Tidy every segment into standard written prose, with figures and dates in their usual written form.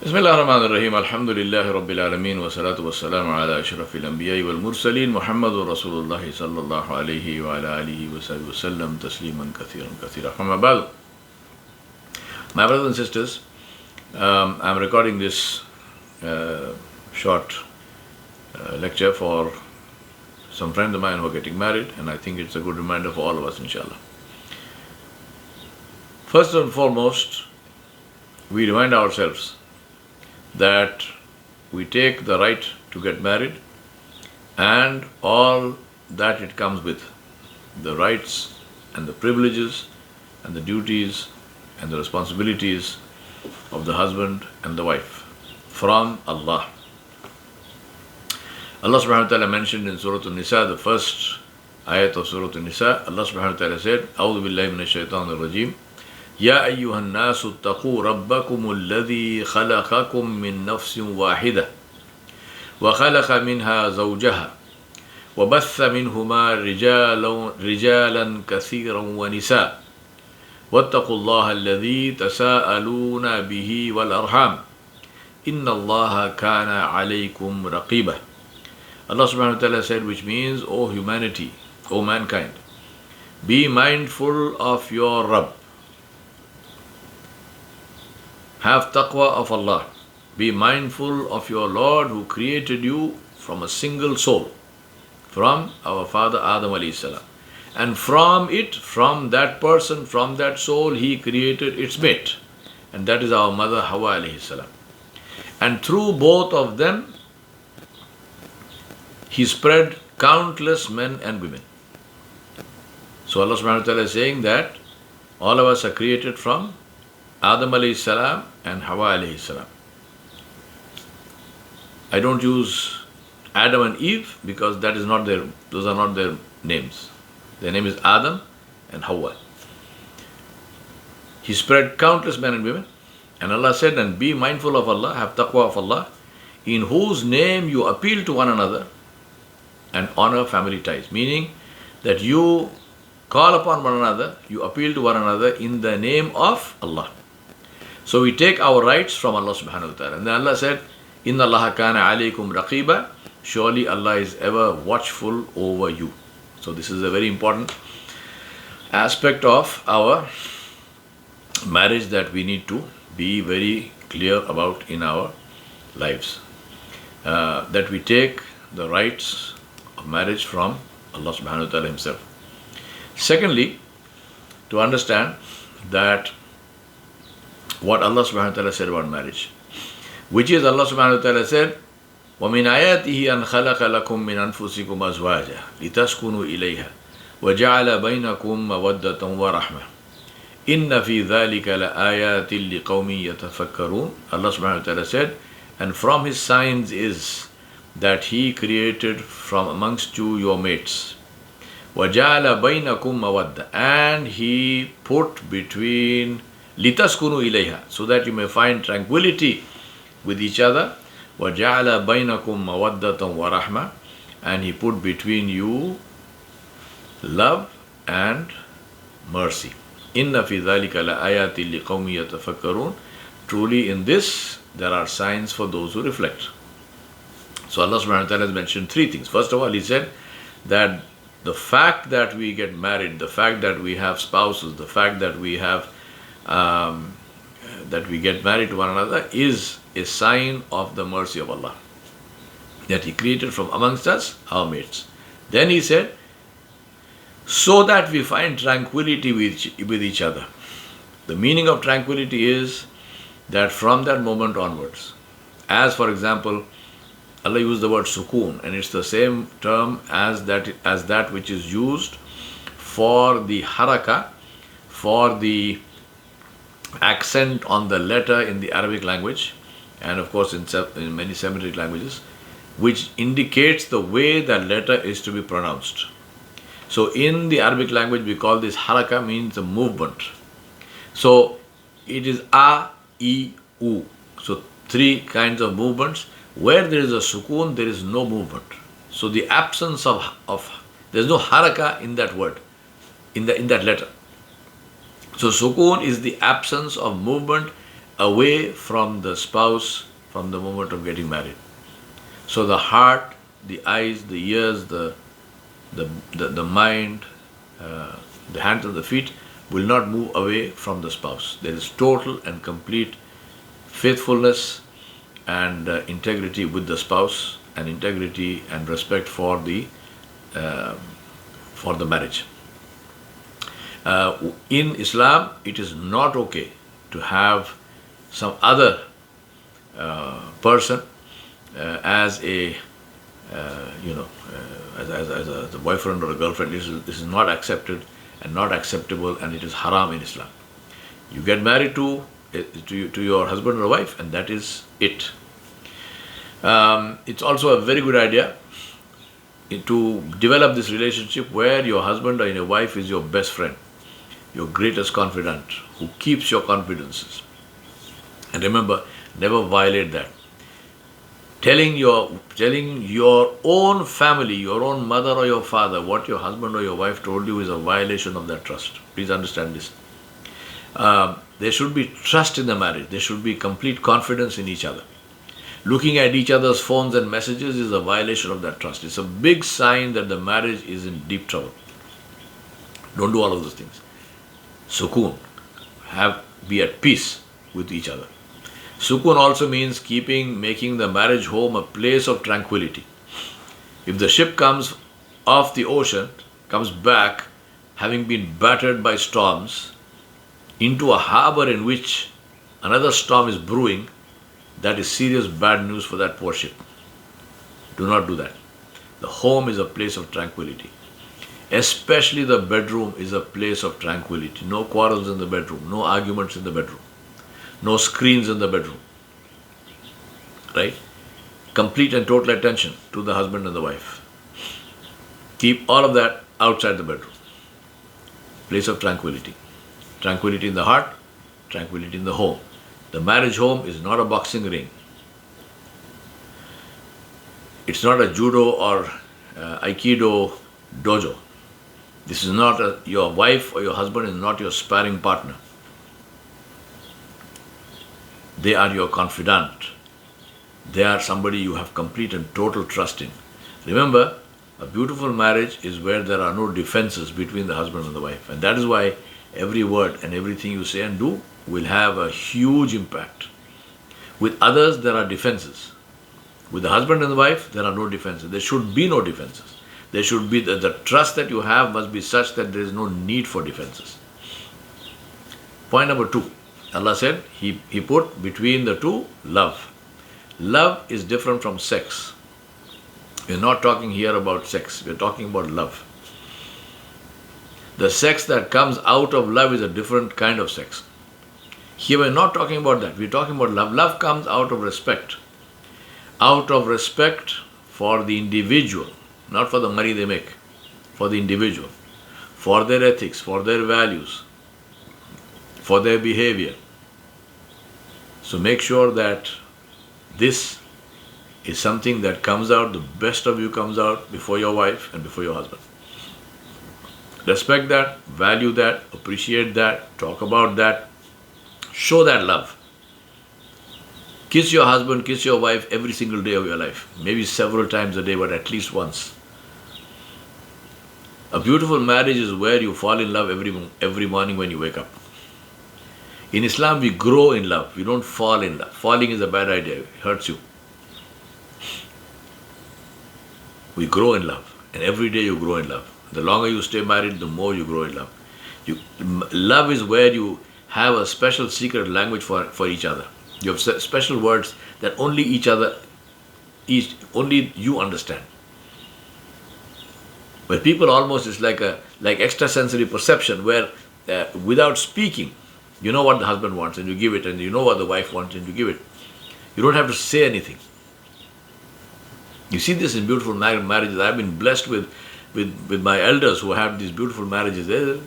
بسم الله الرحمن الرحيم الحمد لله رب العالمين والصلاة والسلام على أشرف الأنبياء والمرسلين محمد رسول الله صلى الله عليه وعلى آله وصحبه وسلم تسليما كثيرا كثيرا. أما بعد, my brothers and sisters, I'm recording this short lecture for some friends of mine who are getting married, and I think it's a good reminder for all of us, inshallah. First and foremost, we remind ourselves that we take the right to get married and all that it comes with, the rights and the privileges and the duties and the responsibilities of the husband and the wife from Allah. Allah subhanahu wa ta'ala mentioned in Surah An-Nisa, the first ayat of Surah An-Nisa, Allah subhanahu wa ta'ala said, أعوذ بالله من الشيطان الرجيم يا أيها الناس اتقوا ربكم الذي خلقكم من نفس واحدة وخلق منها زوجها وبث منهما رجالا كثيرا ونساء واتقوا الله الذي تساءلون به والأرحام إن الله كان عليكم رقيبا. Allah subhanahu wa ta'ala said, which means, O humanity, O mankind, be mindful of your Rabb. Have taqwa of Allah. Be mindful of your Lord who created you from a single soul, from our father Adam alayhi salam. And from that person, from that soul, he created its mate. And that is our mother Hawa alayhi salam. And through both of them, he spread countless men and women. So Allah subhanahu wa ta'ala is saying that all of us are created from Adam alayhi salam and Hawa alayhi salam. I don't use Adam and Eve because those are not their names. Their name is Adam and Hawa. He spread countless men and women. And Allah said, and be mindful of Allah, have taqwa of Allah, in whose name you appeal to one another and honor family ties. Meaning that you call upon one another, you appeal to one another in the name of Allah. So we take our rights from Allah subhanahu wa ta'ala. And then Allah said, Inna Allah kana alaykum raqiba. Surely Allah is ever watchful over you. So this is a very important aspect of our marriage that we need to be very clear about in our lives. That we take the rights of marriage from Allah subhanahu wa ta'ala himself. Secondly, to understand that what Allah subhanahu wa ta'ala said about marriage, which is Allah subhanahu wa ta'ala said, وَمِنْ آيَاتِهِ أَنْ خَلَقَ لَكُم مِّنْ أَنفُسِكُمْ أَزْوَاجًا لِتَسْكُنُوا إِلَيْهَا وَجَعَلَ بَيْنَكُم مَّوَدَّةً وَرَحْمَةً إِنَّ فِي ذَلِكَ لَآيَاتٍ لِقَوْمٍ يَتَفَكَّرُونَ. Allah subhanahu wa ta'ala said, and from his signs is that he created from amongst you your mates. وَجَعَلَ بَيْنَكُم مَّوَدَّةً, and he put between لِتَسْكُنُوا إِلَيْهَا, so that you may find tranquility with each other. وَجَعَلَ بَيْنَكُم مَّوَدَّةً وَرَحْمَةً, and he put between you love and mercy. إِنَّ فِي ذَلِكَ لَآيَاتٍ لِقَوْمٍ يَتَفَكَّرُونَ. Truly in this there are signs for those who reflect. So Allah subhanahu wa ta'ala has mentioned three things. First of all, he said that the fact that we get married, the fact that we have spouses, the fact that we have that we get married to one another is a sign of the mercy of Allah, that he created from amongst us our mates. Then he said, so that we find tranquility with each other. The meaning of tranquility is that from that moment onwards, as for example, Allah used the word sukoon, and it's the same term as that which is used for the haraka, for the accent on the letter in the Arabic language, and of course in many Semitic languages, which indicates the way that letter is to be pronounced. So in the Arabic language we call this haraka, means a movement. So it is a, I, u. So three kinds of movements. Where there is a sukoon, there is no movement. So the absence of there is no haraka in that word, in that letter. So sukoon is the absence of movement away from the spouse from the moment of getting married. So the heart, the eyes, the ears, the mind, the hands and the feet will not move away from the spouse. There is total and complete faithfulness and integrity with the spouse, and integrity and respect for the marriage. In Islam, it is not okay to have some other person as a as a boyfriend or a girlfriend. This is not accepted and not acceptable, and it is haram in Islam. You get married to your husband or wife, and that is it. It's also a very good idea to develop this relationship where your husband or your wife is your best friend, your greatest confidant, who keeps your confidences. And remember, never violate that. Telling your own family, your own mother or your father, what your husband or your wife told you is a violation of that trust. Please understand this. There should be trust in the marriage. There should be complete confidence in each other. Looking at each other's phones and messages is a violation of that trust. It's a big sign that the marriage is in deep trouble. Don't do all of those things. Sukoon. Be at peace with each other. Sukoon also means making the marriage home a place of tranquility. If the ship comes off the ocean, comes back, having been battered by storms, into a harbor in which another storm is brewing, that is serious bad news for that poor ship. Do not do that. The home is a place of tranquility. Especially the bedroom is a place of tranquility. No quarrels in the bedroom, no arguments in the bedroom, no screens in the bedroom. Right? Complete and total attention to the husband and the wife. Keep all of that outside the bedroom. Place of tranquility. Tranquility in the heart, tranquility in the home. The marriage home is not a boxing ring. It's not a judo or aikido dojo. This is not your wife or your husband is not your sparring partner. They are your confidant. They are somebody you have complete and total trust in. Remember, a beautiful marriage is where there are no defenses between the husband and the wife. And that is why every word and everything you say and do will have a huge impact. With others, there are defenses. With the husband and the wife, there are no defenses. There should be no defenses. There should be the trust that you have must be such that there is no need for defenses. Point number 2. Allah said, He put between the two love. Love is different from sex. We're not talking here about sex. We're talking about love. The sex that comes out of love is a different kind of sex. Here we're not talking about that. We're talking about love. Love comes out of respect. Out of respect for the individual, not for the money they make, for the individual, for their ethics, for their values, for their behavior. So make sure that this is something that comes out, the best of you comes out before your wife and before your husband. Respect that, value that, appreciate that, talk about that, show that love. Kiss your husband, kiss your wife every single day of your life. Maybe several times a day, but at least once. A beautiful marriage is where you fall in love every morning when you wake up. In Islam, we grow in love. We don't fall in love. Falling is a bad idea. It hurts you. We grow in love. And every day you grow in love. The longer you stay married, the more you grow in love. Love is where you have a special secret language for each other. You have special words that only only you understand. But people almost, it's like extrasensory perception where without speaking, you know what the husband wants and you give it, and you know what the wife wants and you give it. You don't have to say anything. You see this in beautiful marriages. I've been blessed with my elders who have these beautiful marriages. They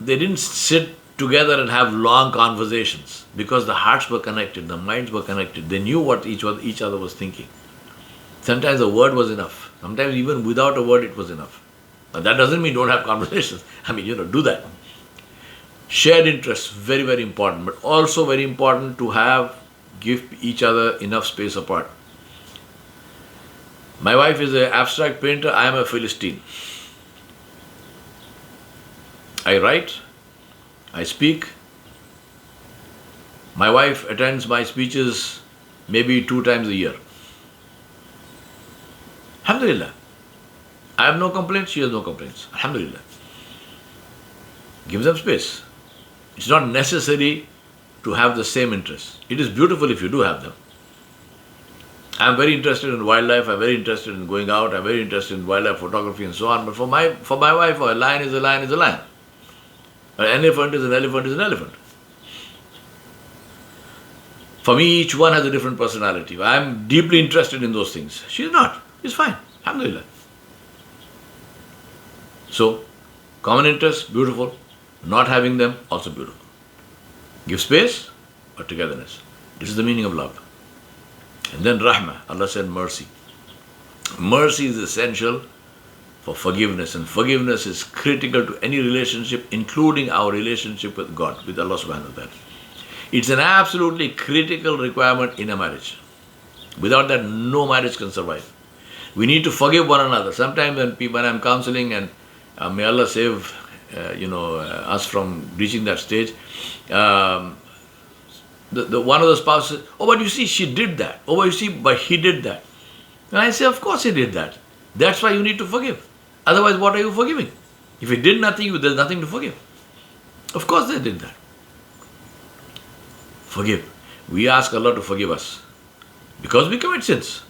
didn't sit together and have long conversations because the hearts were connected, the minds were connected. They knew what each other was thinking. Sometimes a word was enough. Sometimes even without a word it was enough. But that doesn't mean don't have conversations. Do that. Shared interests, very, very important, but also very important to give each other enough space apart. My wife is an abstract painter, I am a Philistine. I write, I speak. My wife attends my speeches maybe 2 times a year. Alhamdulillah. I have no complaints, she has no complaints. Alhamdulillah. Give them space. It's not necessary to have the same interests. It is beautiful if you do have them. I'm very interested in wildlife, I'm very interested in going out, I'm very interested in wildlife photography and so on. But for my wife, a lion is a lion is a lion. An elephant is an elephant is an elephant. For me, each one has a different personality. I'm deeply interested in those things. She's not. It's fine. Alhamdulillah. So, common interests, beautiful. Not having them, also beautiful. Give space, but togetherness. This is the meaning of love. And then rahmah, Allah said mercy. Mercy is essential for forgiveness, and forgiveness is critical to any relationship, including our relationship with God, with Allah subhanahu wa ta'ala. It's an absolutely critical requirement in a marriage. Without that, no marriage can survive. We need to forgive one another. Sometimes when I'm counseling, and may Allah save us from reaching that stage, one of the spouses, oh, but you see, she did that. Oh, but you see, but he did that. And I say, of course he did that. That's why you need to forgive. Otherwise, what are you forgiving? If he did nothing, there's nothing to forgive. Of course they did that. Forgive. We ask Allah to forgive us because we commit sins.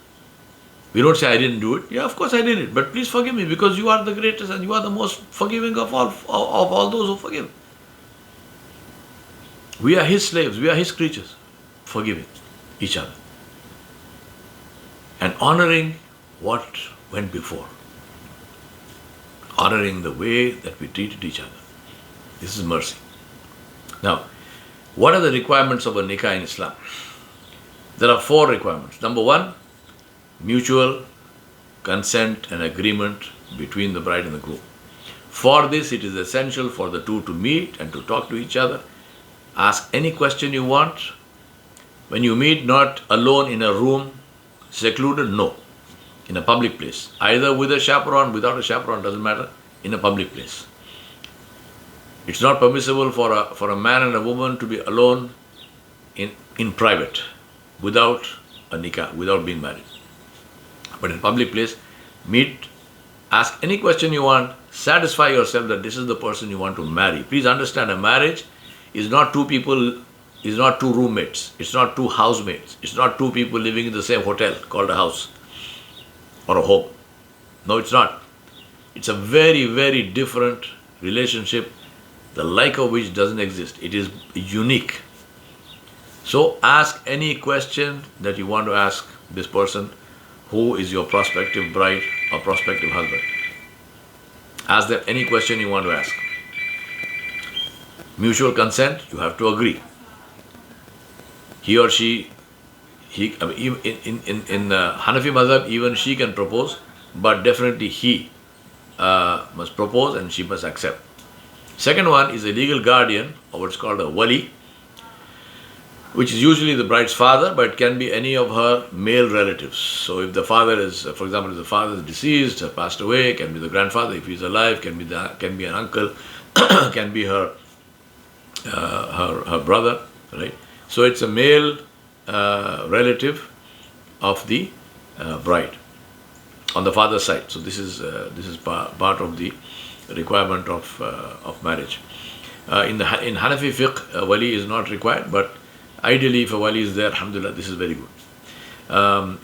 We don't say, I didn't do it. Yeah, of course I did it. But please forgive me because you are the greatest and you are the most forgiving of all those who forgive. We are His slaves. We are His creatures. Forgiving each other. And honoring what went before. Honoring the way that we treated each other. This is mercy. Now, what are the requirements of a nikah in Islam? There are 4 requirements. Number 1, mutual consent and agreement between the bride and the groom. For this, it is essential for the two to meet and to talk to each other. Ask any question you want. When you meet, not alone in a room, secluded, no. In a public place. Either with a chaperone, without a chaperone, doesn't matter. In a public place. It's not permissible for a man and a woman to be alone in private, without a nikah, without being married. But in public place, meet, ask any question you want, satisfy yourself that this is the person you want to marry. Please understand, a marriage is not 2 people, is not 2 roommates, it's not 2 housemates, it's not 2 people living in the same hotel called a house or a home. No, it's not. It's a very, very different relationship, the like of which doesn't exist. It is unique. So ask any question that you want to ask this person who is your prospective bride or prospective husband. Ask them any question you want to ask. Mutual consent, you have to agree. He or she, in Hanafi Madhab, even she can propose, but definitely he must propose and she must accept. Second one is a legal guardian, or what's called a wali, which is usually the bride's father, but it can be any of her male relatives. So if the father is, for example, if the father is deceased, passed away, can be the grandfather. If he's alive, can be an uncle, can be her brother, right? So it's a male relative of the bride on the father's side. So this is part of the requirement of marriage. In Hanafi fiqh, a wali is not required, but ideally if a wali is there, alhamdulillah, this is very good.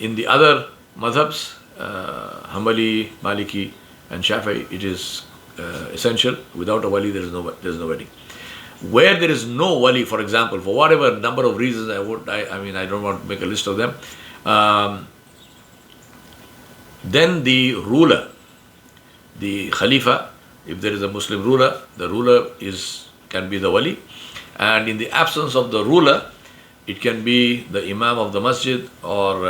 In the other madhabs, Hanbali, Maliki and Shafi'i, it is essential. Without a wali, there is no wedding. Where there is no wali, for example, for whatever number of reasons, I don't want to make a list of them, then the ruler, the Khalifa, if there is a Muslim ruler, the ruler can be the wali, and in the absence of the ruler, it can be the imam of the masjid or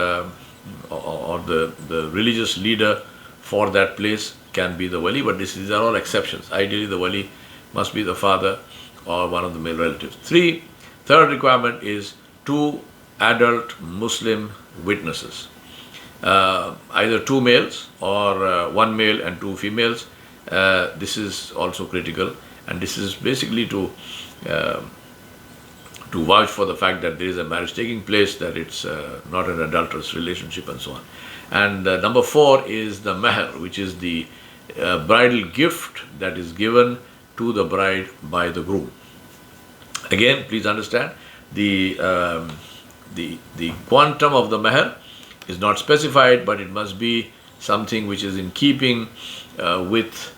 the religious leader for that place can be the wali, but these are all exceptions. Ideally, the wali must be the father or one of the male relatives. Third requirement is 2 adult Muslim witnesses, either 2 males or 1 male and 2 females. This is also critical, and this is basically to vouch for the fact that there is a marriage taking place, that it's not an adulterous relationship, and so on. And number 4 is the meher, which is the bridal gift that is given to the bride by the groom. Again, please understand, the quantum of the meher is not specified, but it must be something which is in keeping with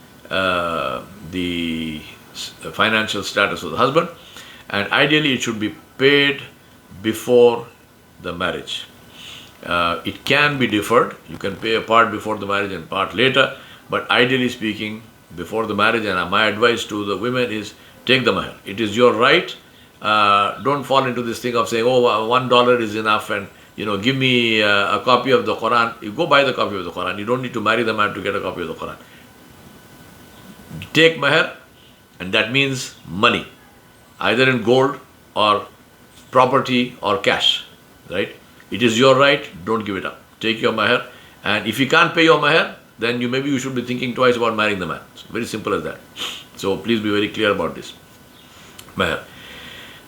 the financial status of the husband, and ideally it should be paid before the marriage. It can be deferred. You can pay a part before the marriage and part later, but ideally speaking, before the marriage. And my advice to the women is, take the meher. It is your right. Don't fall into this thing of saying, oh, $1 is enough, and give me a copy of the Quran. You go buy the copy of the Quran. You don't need to marry the man to get a copy of the Quran. Take meher, and that means money, either in gold or property or cash, right? It is your right. Don't give it up. Take your meher, and if you can't pay your meher, then maybe you should be thinking twice about marrying the man. It's very simple as that. So please be very clear about this. Meher.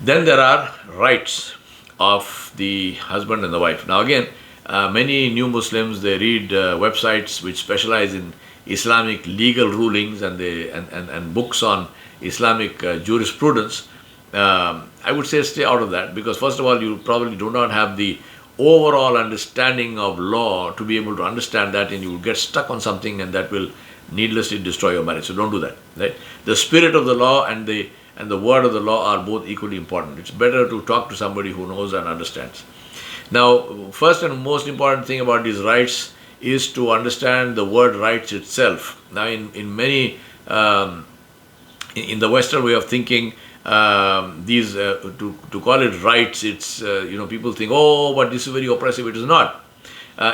Then there are rights of the husband and the wife. Now again, many new Muslims, they read websites which specialize in Islamic legal rulings and books on Islamic jurisprudence. I would say stay out of that, because first of all, you probably do not have the overall understanding of law to be able to understand that, and you will get stuck on something, and that will needlessly destroy your marriage. So don't do that, right? The spirit of the law and the word of the law are both equally important. It's better to talk to somebody who knows and understands. Now, first and most important thing about these rights is to understand the word rights itself. Now, in many in the Western way of thinking, these to call it rights, it's people think, oh, but this is very oppressive. It is not.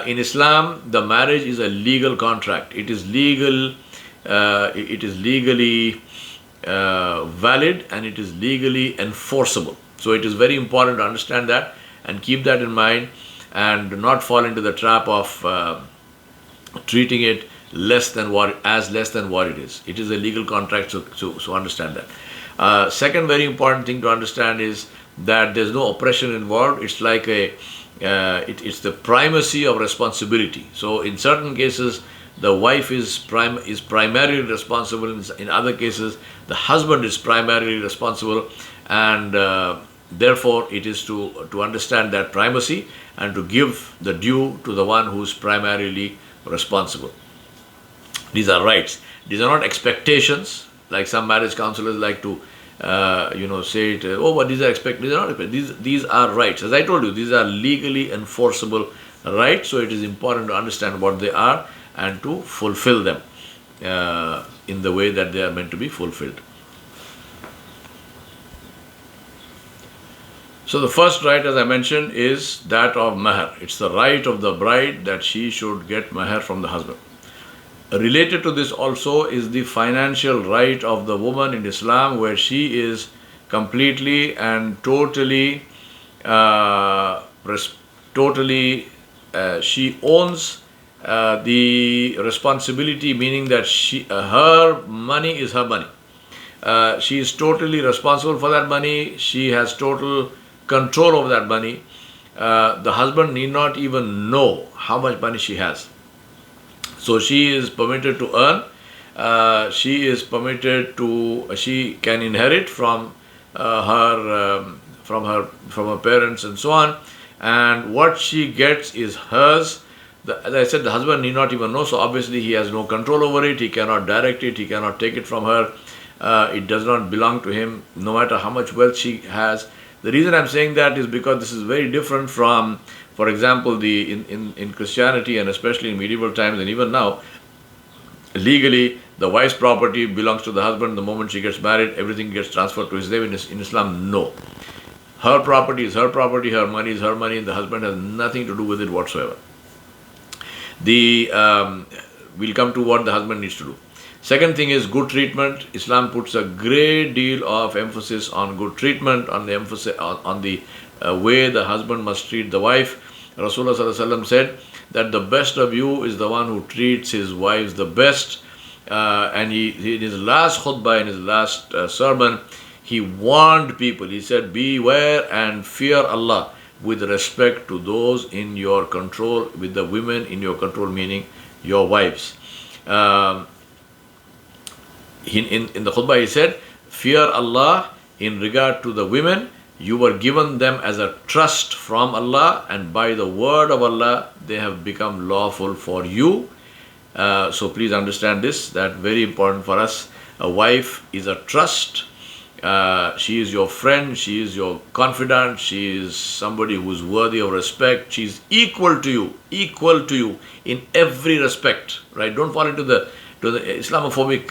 In Islam, the marriage is a legal contract. It is legal. It is legally valid, and it is legally enforceable. So it is very important to understand that and keep that in mind, and not fall into the trap of treating it less than what it is. It is a legal contract, so understand that. Second very important thing to understand is that there's no oppression involved. It's like it's the primacy of responsibility. So in certain cases, the wife is primarily responsible. In other cases, the husband is primarily responsible, and therefore it is to understand that primacy and to give the due to the one who is primarily responsible. These are rights. These are not expectations, like some marriage counselors like to say it. Oh, but these are these are rights. As I told you, these are legally enforceable rights. So it is important to understand what they are and to fulfill them in the way that they are meant to be fulfilled. So the first right, as I mentioned, is that of meher. It's the right of the bride that she should get meher from the husband. Related to this also is the financial right of the woman in Islam, where she is completely and totally, she owns the responsibility, meaning that her money is her money. She is totally responsible for that money. She has total control over that money. The husband need not even know how much money she has. So she is permitted to earn. She can inherit from her parents and so on. And what she gets is hers. As I said, the husband need not even know. So obviously he has no control over it. He cannot direct it. He cannot take it from her. It does not belong to him, no matter how much wealth she has. The reason I'm saying that is because this is very different from, for example, in Christianity, and especially in medieval times and even now, legally the wife's property belongs to the husband. The moment she gets married, everything gets transferred to his name. In Islam, no. Her property is her property, her money is her money, and the husband has nothing to do with it whatsoever. We'll come to what the husband needs to do. Second thing is good treatment. Islam puts a great deal of emphasis on good treatment, on the emphasis on the way the husband must treat the wife. Rasulullah Sallallahu Alaihi Wasallam said that the best of you is the one who treats his wives the best. And he, in his last khutbah, in his last sermon, he warned people. He said, beware and fear Allah with respect to those in your control, with the women in your control, meaning your wives. In the khutbah he said, fear Allah in regard to the women. You were given them as a trust from Allah, and by the word of Allah they have become lawful for you. So please understand this, that very important for us. A wife is a trust. She is your friend, she is your confidant, she is somebody who is worthy of respect. She is equal to you in every respect, right? Don't fall into the Islamophobic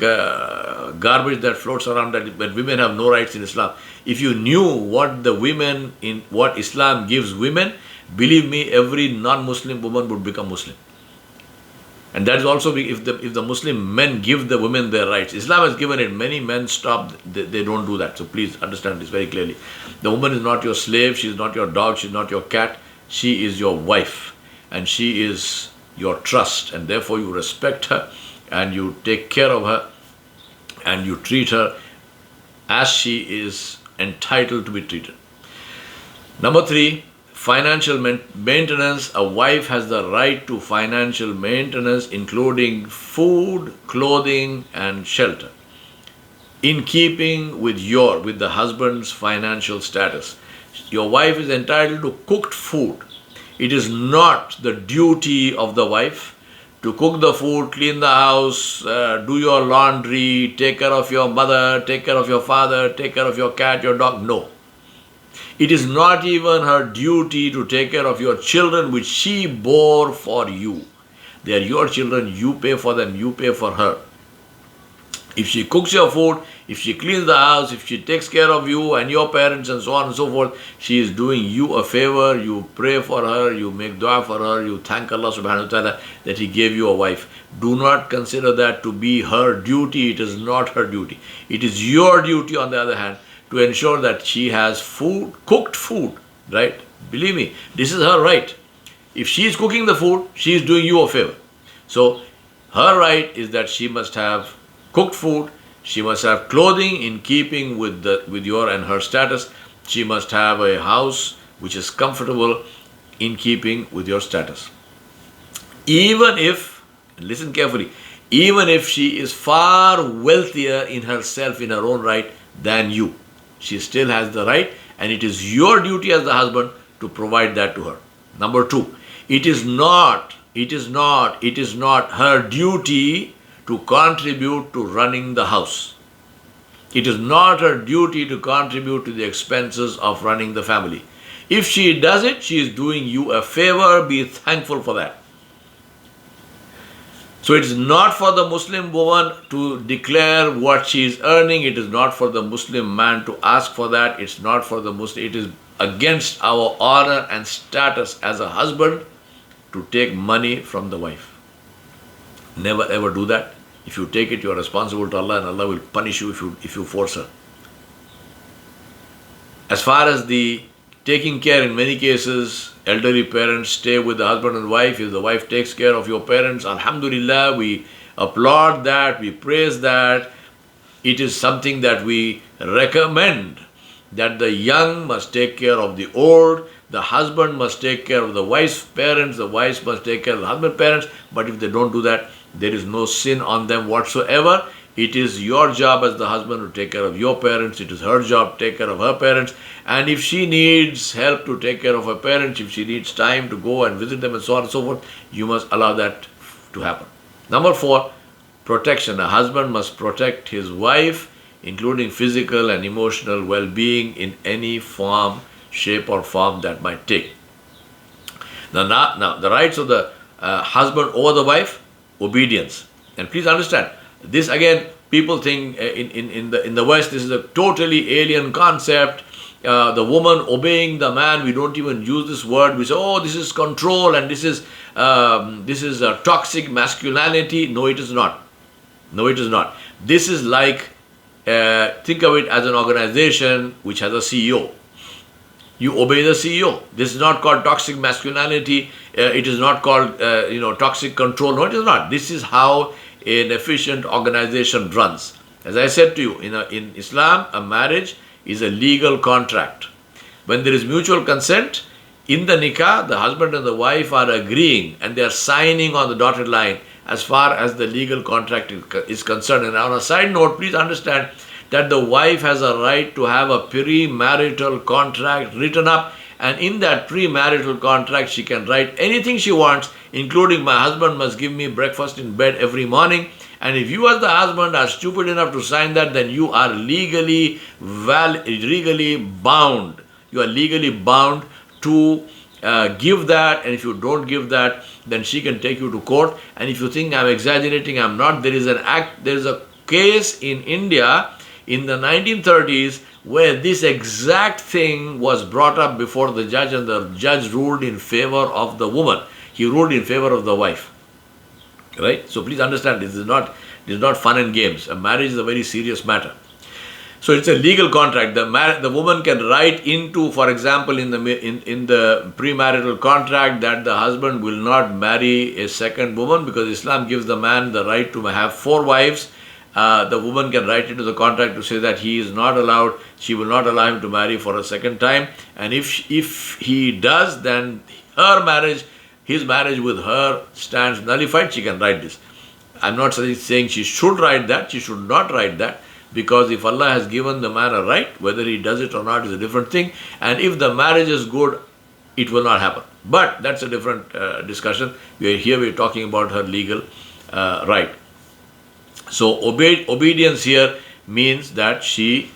garbage that floats around, that women have no rights in Islam. If you knew what Islam gives women, believe me, every non-Muslim woman would become Muslim. And that is also if the Muslim men give the women their rights. Islam has given it. Many men stop. They don't do that. So please understand this very clearly. The woman is not your slave. She is not your dog. She is not your cat. She is your wife. And she is your trust. And therefore you respect her and you take care of her and you treat her as she is entitled to be treated. Number 3, financial maintenance. A wife has the right to financial maintenance, including food, clothing, and shelter, in keeping with the husband's financial status. Your wife is entitled to cooked food. It is not the duty of the wife to cook the food, clean the house, do your laundry, take care of your mother, take care of your father, take care of your cat, your dog. No. It is not even her duty to take care of your children, which she bore for you. They are your children, you pay for them, you pay for her. If she cooks your food, if she cleans the house, if she takes care of you and your parents and so on and so forth, she is doing you a favor. You pray for her, you make dua for her, you thank Allah subhanahu wa ta'ala that He gave you a wife. Do not consider that to be her duty. It is not her duty. It is your duty, on the other hand, to ensure that she has food, cooked food, right? Believe me, this is her right. If she is cooking the food, she is doing you a favor. So her right is that she must have cooked food, she must have clothing in keeping with your and her status, she must have a house which is comfortable in keeping with your status. Even if, listen carefully, even if she is far wealthier in herself, in her own right, than you, she still has the right, and it is your duty as the husband to provide that to her. Number 2, it is not her duty to contribute to running the house. It is not her duty to contribute to the expenses of running the family. If she does it, she is doing you a favor. Be thankful for that. So it is not for the Muslim woman to declare what she is earning. It is not for the Muslim man to ask for that. It's not for the Muslim. It is against our honor and status as a husband to take money from the wife. Never ever do that. If you take it, you are responsible to Allah, and Allah will punish you if you force her. As far as the taking care, in many cases, elderly parents stay with the husband and wife. If the wife takes care of your parents, alhamdulillah, we applaud that, we praise that. It is something that we recommend, that the young must take care of the old, the husband must take care of the wife's parents, the wife must take care of the husband's parents. But if they don't do that, there is no sin on them whatsoever. It is your job as the husband to take care of your parents. It is her job to take care of her parents. And if she needs help to take care of her parents, if she needs time to go and visit them and so on and so forth, you must allow that to happen. Number 4, protection. A husband must protect his wife, including physical and emotional well-being in any form, shape or form that might take. Now the rights of the husband over the wife, obedience. And please understand, this again, people think in the West, this is a totally alien concept. The woman obeying the man, we don't even use this word. We say, oh, this is control and this is a toxic masculinity. No, it is not. No, it is not. This is like, think of it as an organization which has a CEO. You obey the CEO. This is not called toxic masculinity. It is not called, toxic control. No, it is not. This is how an efficient organization runs. As I said to you, in Islam, a marriage is a legal contract. When there is mutual consent, in the nikah, the husband and the wife are agreeing and they are signing on the dotted line as far as the legal contract is concerned. And on a side note, please understand that the wife has a right to have a premarital contract written up, and in that premarital contract she can write anything she wants, including my husband must give me breakfast in bed every morning. And if you as the husband are stupid enough to sign that, then you are legally bound. You are legally bound to give that, and if you don't give that, then she can take you to court. And if you think I'm exaggerating, I'm not. There is a case in India in the 1930s where this exact thing was brought up before the judge, and the judge ruled in favor of the woman. He ruled in favor of the wife. Right? So please understand, this is not fun and games. A marriage is a very serious matter. So it's a legal contract. The woman can write into, for example, in the premarital contract that the husband will not marry a second woman, because Islam gives the man the right to have 4 wives. The woman can write into the contract to say that he is not allowed, she will not allow him to marry for a second time. And if he does, then his marriage with her stands nullified. She can write this. I'm not saying she should write that, she should not write that, because if Allah has given the man a right, whether he does it or not is a different thing. And if the marriage is good, it will not happen. But that's a different discussion. We're talking about her legal right. So obedience here means that it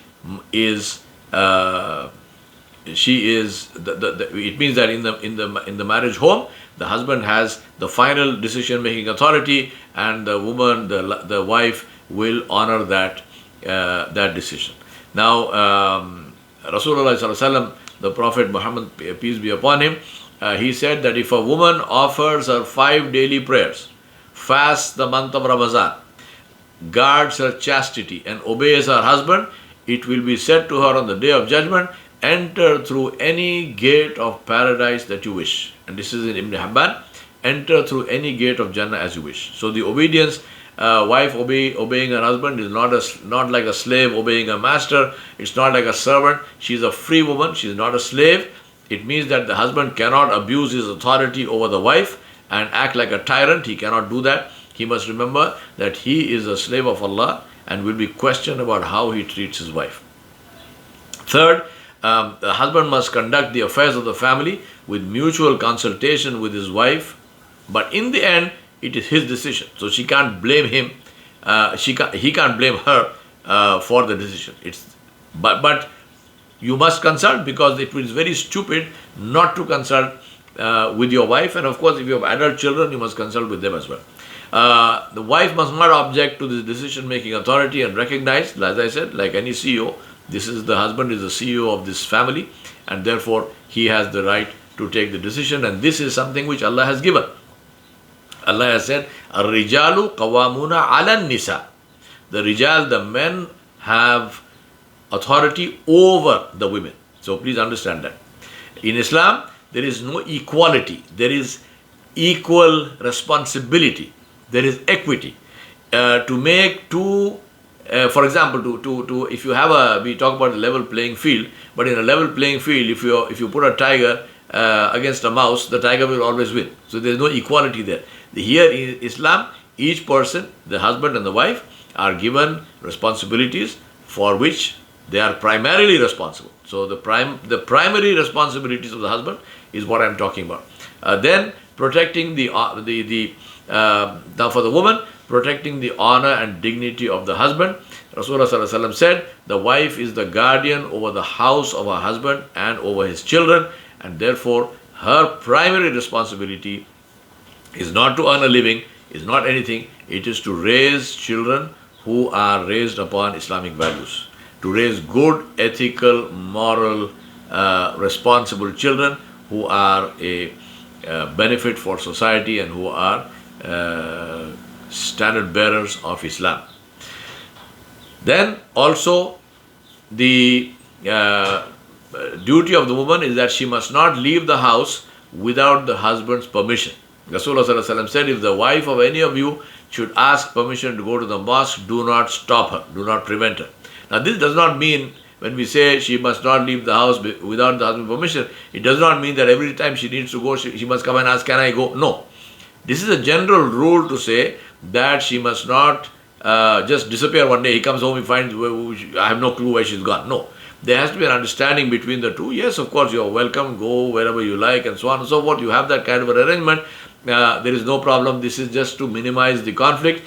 means that in the marriage home, the husband has the final decision making authority, and the woman, the wife, will honor that decision. Now, Rasulullah sallallahu alaihi wasallam, the Prophet Muhammad, peace be upon him, he said that if a woman offers her 5 daily prayers, fasts the month of Ramadan, guards her chastity, and obeys her husband, it will be said to her on the day of judgment, enter through any gate of paradise that you wish. And this is in Ibn Hibban, enter through any gate of Jannah as you wish. So the obedience, wife obeying her husband is not like a slave obeying a master. It's not like a servant. She's a free woman. She's not a slave. It means that the husband cannot abuse his authority over the wife and act like a tyrant. He cannot do that. He must remember that he is a slave of Allah and will be questioned about how he treats his wife. Third, the husband must conduct the affairs of the family with mutual consultation with his wife, but in the end, it is his decision. So she can't blame him. He can't blame her for the decision. But you must consult, because it is very stupid not to consult with your wife. And of course, if you have adult children, you must consult with them as well. The wife must not object to this decision-making authority and recognize, as I said, like any CEO, the husband is the CEO of this family, and therefore he has the right to take the decision. And this is something which Allah has given. Allah has said, "Ar-rijalu qawwamuna 'ala nisa." The rijal, the men, have authority over the women. So please understand that. In Islam, there is no equality. There is equal responsibility. There is equity. To make two, for example, if you have we talk about a level playing field, but in a level playing field, if you put a tiger against a mouse, the tiger will always win. So there is no equality there. Here in Islam, each person, the husband and the wife, are given responsibilities for which they are primarily responsible. So the primary responsibilities of the husband is what I am talking about. Then protecting for the woman, protecting the honor and dignity of the husband. Rasulullah sallallahu alaihi wasallam said, the wife is the guardian over the house of her husband and over his children, and therefore her primary responsibility is not to earn a living, is not anything. It is to raise children who are raised upon Islamic values, to raise good, ethical, moral, responsible children who are a benefit for society and who are standard bearers of Islam. Then also the duty of the woman is that she must not leave the house without the husband's permission. Rasulullah Sallallahu Alaihi Wasallam said, if the wife of any of you should ask permission to go to the mosque, do not stop her, do not prevent her. Now this does not mean, when we say she must not leave the house without the husband's permission, it does not mean that every time she needs to go, she must come and ask, can I go? No. This is a general rule to say that she must not just disappear one day. He comes home, he finds, I have no clue where she's gone. No. There has to be an understanding between the two. Yes, of course, you are welcome, go wherever you like, and so on and so forth. You have that kind of an arrangement. There is no problem. This is just to minimize the conflict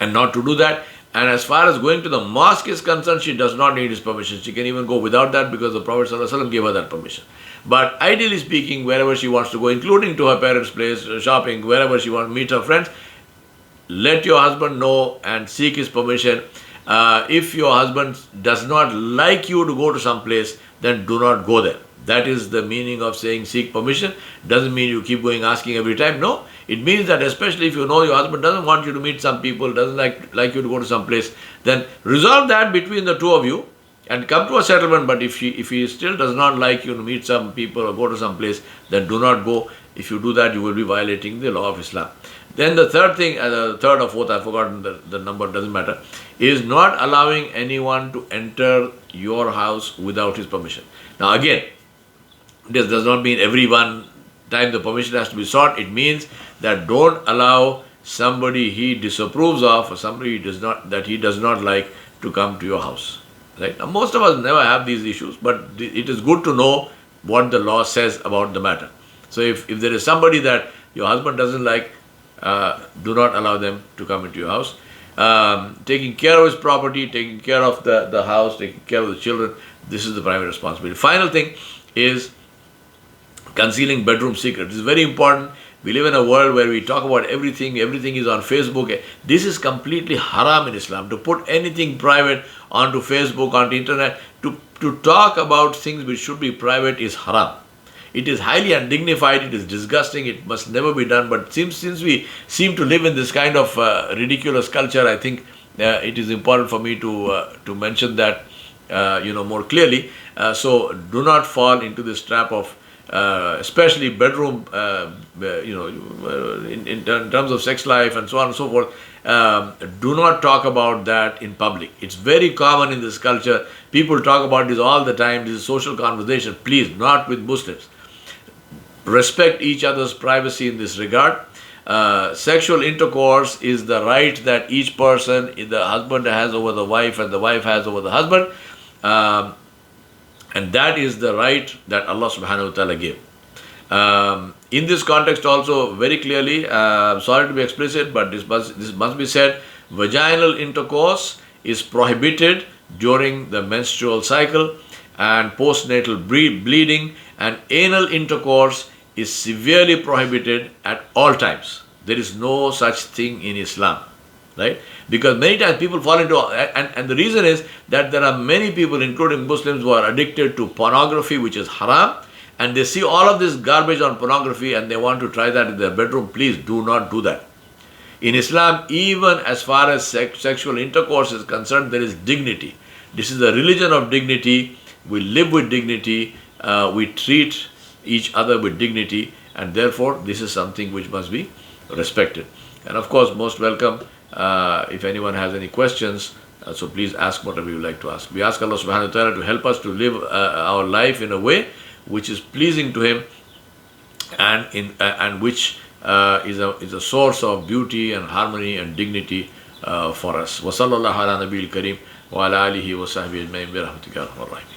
and not to do that. And as far as going to the mosque is concerned, she does not need his permission. She can even go without that because the Prophet ﷺ gave her that permission. But ideally speaking, wherever she wants to go, including to her parents' place, shopping, wherever she wants to meet her friends, let your husband know and seek his permission. If your husband does not like you to go to some place, then do not go there. That is the meaning of saying seek permission. Doesn't mean you keep going asking every time. No, it means that especially if you know your husband doesn't want you to meet some people, doesn't like you to go to some place, then resolve that between the two of you and come to a settlement. But if he still does not like you to meet some people or go to some place, then do not go. If you do that, you will be violating the law of Islam. Then the third thing, the third or fourth, I've forgotten the number, doesn't matter, is not allowing anyone to enter your house without his permission. Now again, this does not mean every one time the permission has to be sought. It means that don't allow somebody he disapproves of or somebody that he does not like to come to your house. Right? Now most of us never have these issues, but it is good to know what the law says about the matter. So if there is somebody that your husband doesn't like, do not allow them to come into your house. Taking care of his property, taking care of the house, taking care of the children, this is the primary responsibility. Final thing is concealing bedroom secrets. This is very important. We live in a world where we talk about everything is on Facebook. This is completely haram in Islam. To put anything private onto Facebook, onto internet, to talk about things which should be private is haram. It is highly undignified, it is disgusting, it must never be done. But since we seem to live in this kind of ridiculous culture, I think it is important for me to mention that more clearly. So do not fall into this trap of especially bedroom, in terms of sex life and so on and so forth. Do not talk about that in public. It's very common in this culture. People talk about this all the time. This is social conversation. Please, not with Muslims. Respect each other's privacy in this regard. Sexual intercourse is the right that each person, the husband has over the wife and the wife has over the husband. And that is the right that Allah subhanahu wa ta'ala gave. In this context also, very clearly, sorry to be explicit, but this must be said, vaginal intercourse is prohibited during the menstrual cycle and postnatal bleeding, and anal intercourse is severely prohibited at all times. There is no such thing in Islam. Right? Because many times people fall into, and the reason is that there are many people, including Muslims, who are addicted to pornography, which is haram, and they see all of this garbage on pornography and they want to try that in their bedroom. Please do not do that. In Islam, even as far as sexual intercourse is concerned, there is dignity. This is a religion of dignity. We live with dignity. We treat each other with dignity, and therefore this is something which must be respected. And of course, most welcome. If anyone has any questions, so please ask whatever you like to ask. We ask Allah subhanahu wa ta'ala to help us to live our life in a way which is pleasing to Him and which is a source of beauty and harmony and dignity for us. Wa sallallahu ala nabiyil kareem wa ala alihi wa sahbihi ajma'in bi rahmatika ya arhamar rahimin.